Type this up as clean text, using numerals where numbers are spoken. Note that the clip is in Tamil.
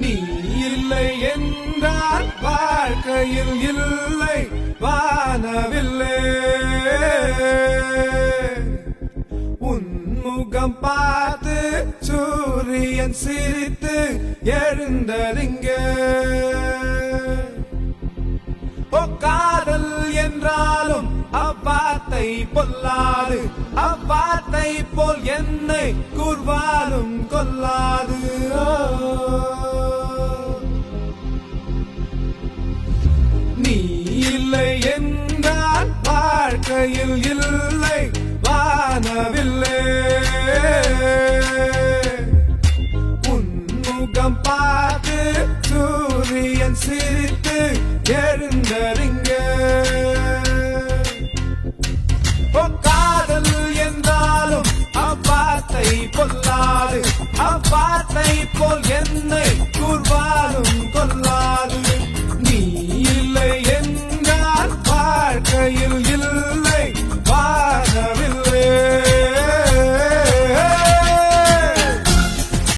நீ இல்லை என்றால் வாழ்க்கையில் இல்லை வானவில்லை. உன்முகம் பார்த்து சூரியன் சிரித்து எழுந்தறிங்க. காதல் என்றாலும் அவ்வார்த்தை பொல்லாது, அவ்வார்த்தை போல் என்னை கூர்வாலும் கொல்லாது. நீ இல்லை என்றால் வாழ்க்கையில் இல்லை வானவில்லை. உன்முகம் பார்த்து சூரியன் சிரித்து எழுந்தறிங்க. காதல் என்றாலும் அவ்வார்த்தை பொல்லாது, அவ்வார்த்தை போல் என்னை கூர்வாலும் கொல்லாது.